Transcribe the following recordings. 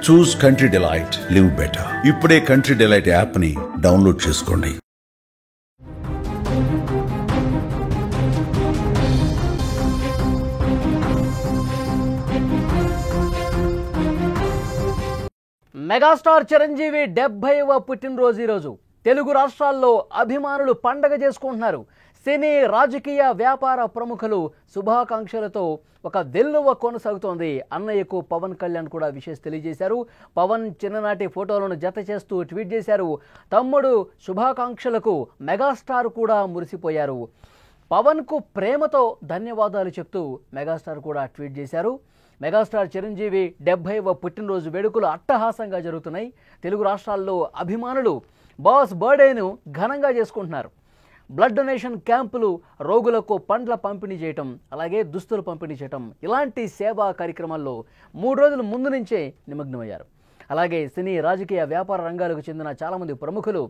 చూస్ country delight, live better. ఇప్పుడే country delight app ని download చేసుకోండి. మెగాస్టార్ చిరంజీవి 70వ పుట్టినరోజు ఈరోజు. తెలుగు రాష్ట్రాల్లో అభిమానులు పండగ చేసుకుంటున్నారు. సినీ, రాజకీయ, వ్యాపార ప్రముఖులు శుభాకాంక్షలతో ఒక వెల్లువ కొనసాగుతోంది. అన్నయ్యకు పవన్ కళ్యాణ్ కూడా విషెస్ తెలియజేశారు. పవన్ చిన్ననాటి ఫోటోలను జత చేస్తూ ట్వీట్ చేశారు. తమ్ముడు శుభాకాంక్షలకు మెగాస్టార్ కూడా మురిసిపోయారు. పవన్కు ప్రేమతో ధన్యవాదాలు చెప్తూ మెగాస్టార్ కూడా ట్వీట్ చేశారు. మెగాస్టార్ చిరంజీవి 70వ పుట్టినరోజు వేడుకలు అట్టహాసంగా జరుగుతున్నాయి. తెలుగు రాష్ట్రాల్లో అభిమానులు బాస్ బర్త్డేను ఘనంగా చేసుకుంటున్నారు. బ్లడ్ డొనేషన్ క్యాంపులు, రోగులకు పండ్ల పంపిణీ చేయటం, అలాగే దుస్తులు పంపిణీ చేయటం, ఇలాంటి సేవా కార్యక్రమాల్లో 3 రోజుల ముందు నుంచే నిమగ్నమయ్యారు. అలాగే సినీ, రాజకీయ, వ్యాపార రంగాలకు చెందిన చాలామంది ప్రముఖులు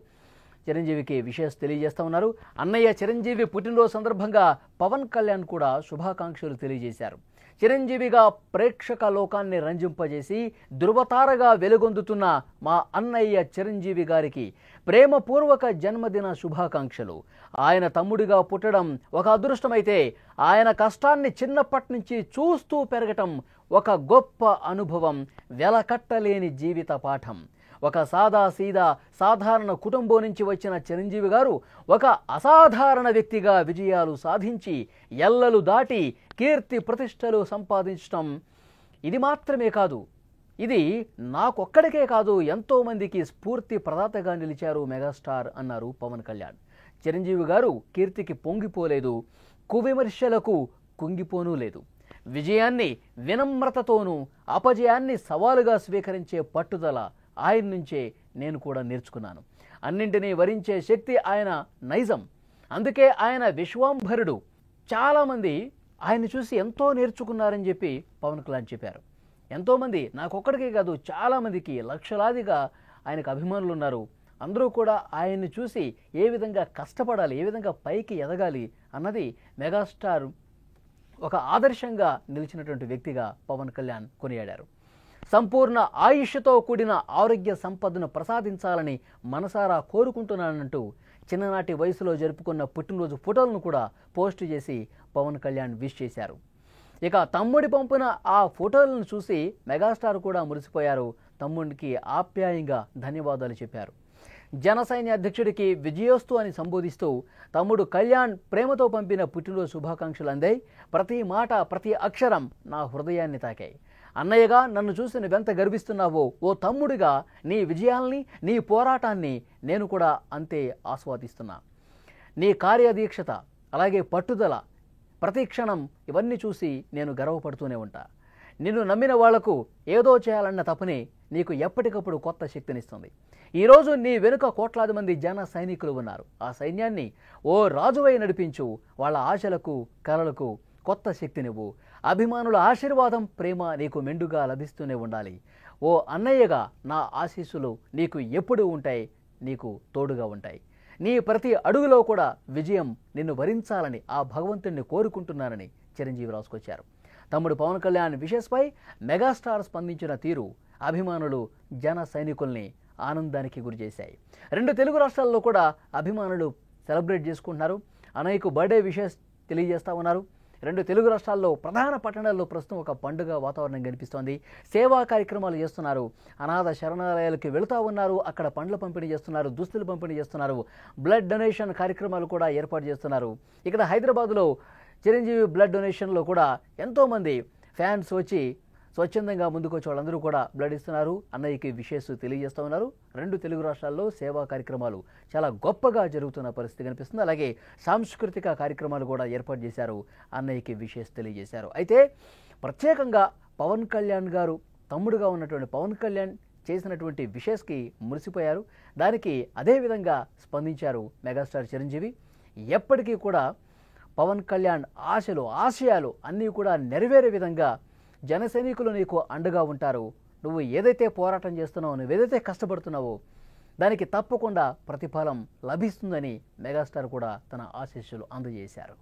చిరంజీవికి విషెస్ తెలియజేస్తూ ఉన్నారు. అన్నయ్య చిరంజీవి పుట్టినరోజు సందర్భంగా పవన్ కళ్యాణ్ కూడా శుభాకాంక్షలు తెలియజేశారు. చిరంజీవిగా ప్రేక్షక లోకాన్ని రంజింపజేసి ధృవతారగా వెలుగొందుతున్న మా అన్నయ్య చిరంజీవి గారికి ప్రేమపూర్వక జన్మదిన శుభాకాంక్షలు. ఆయన తమ్ముడిగా పుట్టడం ఒక అదృష్టమైతే, ఆయన కష్టాన్ని చిన్నప్పటి నుంచి చూస్తూ పెరగటం ఒక గొప్ప అనుభవం, వెలకట్టలేని జీవిత పాఠం. ఒక సాధారణ కుటుంబం నుంచి వచ్చిన చిరంజీవి గారు ఒక అసాధారణ వ్యక్తిగా విజయాలు సాధించి ఎల్లలు దాటి కీర్తి ప్రతిష్టలు సంపాదించడం ఇది మాత్రమే కాదు, ఇది నాకొక్కడికే కాదు, ఎంతోమందికి స్ఫూర్తి ప్రదాతగా నిలిచారు మెగాస్టార్ అన్నారు పవన్ కళ్యాణ్. చిరంజీవి గారు కీర్తికి పొంగిపోలేదు, కువిమర్శలకు కుంగిపోనూ లేదు. విజయాన్ని వినమ్రతతోనూ, అపజయాన్ని సవాలుగా స్వీకరించే పట్టుదల ఆయన నుంచే నేను కూడా నేర్చుకున్నాను. అన్నింటినీ వరించే శక్తి ఆయన నైజం. అందుకే ఆయన విశ్వాంభరుడు. చాలామంది ఆయన్ని చూసి ఎంతో నేర్చుకున్నారని చెప్పి పవన్ కళ్యాణ్ చెప్పారు. ఎంతోమంది, నాకొక్కడికే కాదు, చాలామందికి లక్షలాదిగా ఆయనకు అభిమానులు ఉన్నారు. అందరూ కూడా ఆయన్ని చూసి ఏ విధంగా కష్టపడాలి, ఏ విధంగా పైకి ఎదగాలి అన్నది మెగాస్టార్ ఒక ఆదర్శంగా నిలిచినటువంటి వ్యక్తిగా పవన్ కళ్యాణ్ కొనియాడారు. సంపూర్ణ ఆయుష్తో కూడిన ఆరోగ్య సంపదను ప్రసాదించాలని మనసారా కోరుకుంటున్నానంటూ చిన్ననాటి వయసులో జరుపుకున్న పుట్టినరోజు ఫోటోలను కూడా పోస్ట్ చేసి పవన్ కళ్యాణ్ విష్ చేశారు. ఇక తమ్ముడి పంపిన ఆ ఫోటోలను చూసి మెగాస్టార్ కూడా మురిసిపోయారు. తమ్ముడికి ఆప్యాయంగా ధన్యవాదాలు చెప్పారు. జనసైన్య అధ్యక్షుడికి విజయోస్తు అని సంబోధిస్తూ తమ్ముడు కళ్యాణ్ ప్రేమతో పంపిన పుట్టినరోజు శుభాకాంక్షలు అందాయి. ప్రతి మాట, ప్రతి అక్షరం నా హృదయాన్ని తాకాయి. అన్నయ్యగా నన్ను చూసి నువ్వెంత గర్విస్తున్నావో, ఓ తమ్ముడిగా నీ విజయాల్ని, నీ పోరాటాన్ని నేను కూడా అంతే ఆస్వాదిస్తున్నా. నీ కార్యదీక్షత, అలాగే పట్టుదల, ప్రతి క్షణం ఇవన్నీ చూసి నేను గర్వపడుతూనే ఉంటా. నిన్ను నమ్మిన వాళ్లకు ఏదో చేయాలన్న తపనే నీకు ఎప్పటికప్పుడు కొత్త శక్తినిస్తుంది. ఈరోజు నీ వెనుక కోట్లాది మంది జన సైనికులు ఉన్నారు. ఆ సైన్యాన్ని ఓ రాజువై నడిపించు. వాళ్ళ ఆశలకు, కలలకు కొత్త శక్తినివ్వు. అభిమానుల ఆశీర్వాదం, ప్రేమ నీకు మెండుగా లభిస్తూనే ఉండాలి. ఓ అన్నయ్యగా నా ఆశీస్సులు నీకు ఎప్పుడూ ఉంటాయి, నీకు తోడుగా ఉంటాయి. నీ ప్రతి అడుగులో కూడా విజయం నిన్ను వరించాలని ఆ భగవంతుణ్ణి కోరుకుంటున్నానని చిరంజీవి రాసుకొచ్చారు. తమ్ముడు పవన్ కళ్యాణ్ విషెస్పై మెగాస్టార్ స్పందించిన తీరు అభిమానులు, జన సైనికుల్ని ఆనందానికి గురిచేశాయి. 2 తెలుగు రాష్ట్రాల్లో కూడా అభిమానులు సెలబ్రేట్ చేసుకుంటున్నారు. అన్నయ్యకు బర్త్డే విషెస్ తెలియజేస్తూ ఉన్నారు. 2 తెలుగు రాష్ట్రాల్లో ప్రధాన పట్టణాల్లో ప్రస్తుతం ఒక పండుగ వాతావరణం కనిపిస్తోంది. సేవా కార్యక్రమాలు చేస్తున్నారు. అనాథ శరణాలయాలకు వెళుతూ ఉన్నారు. అక్కడ పండ్ల పంపిణీ చేస్తున్నారు, దుస్తులు పంపిణీ చేస్తున్నారు. బ్లడ్ డొనేషన్ కార్యక్రమాలు కూడా ఏర్పాటు చేస్తున్నారు. ఇక్కడ హైదరాబాద్లో చిరంజీవి బ్లడ్ డొనేషన్లో కూడా ఎంతోమంది ఫ్యాన్స్ వచ్చి స్వచ్ఛందంగా ముందుకొచ్చి వాళ్ళందరూ కూడా బ్లడ్ ఇస్తున్నారు. అన్నయ్యకి విషెస్ తెలియజేస్తూ ఉన్నారు. 2 తెలుగు రాష్ట్రాల్లో సేవా కార్యక్రమాలు చాలా గొప్పగా జరుగుతున్న పరిస్థితి కనిపిస్తుంది. అలాగే సాంస్కృతిక కార్యక్రమాలు కూడా ఏర్పాటు చేశారు. అన్నయ్యకి విషెస్ తెలియజేశారు. అయితే ప్రత్యేకంగా పవన్ కళ్యాణ్ గారు తమ్ముడుగా ఉన్నటువంటి పవన్ కళ్యాణ్ చేసినటువంటి విషెస్కి మురిసిపోయారు. దానికి అదేవిధంగా స్పందించారు మెగాస్టార్ చిరంజీవి. ఎప్పటికీ కూడా పవన్ కళ్యాణ్ ఆశలు, ఆశయాలు అన్నీ కూడా నెరవేరే విధంగా జన సైనికులు నీకు అండగా ఉంటారు. నువ్వు ఏదైతే పోరాటం చేస్తున్నావో, నువ్వు ఏదైతే కష్టపడుతున్నావో దానికి తప్పకుండా ప్రతిఫలం లభిస్తుందని మెగాస్టార్ కూడా తన ఆశీస్సులు అందజేశారు.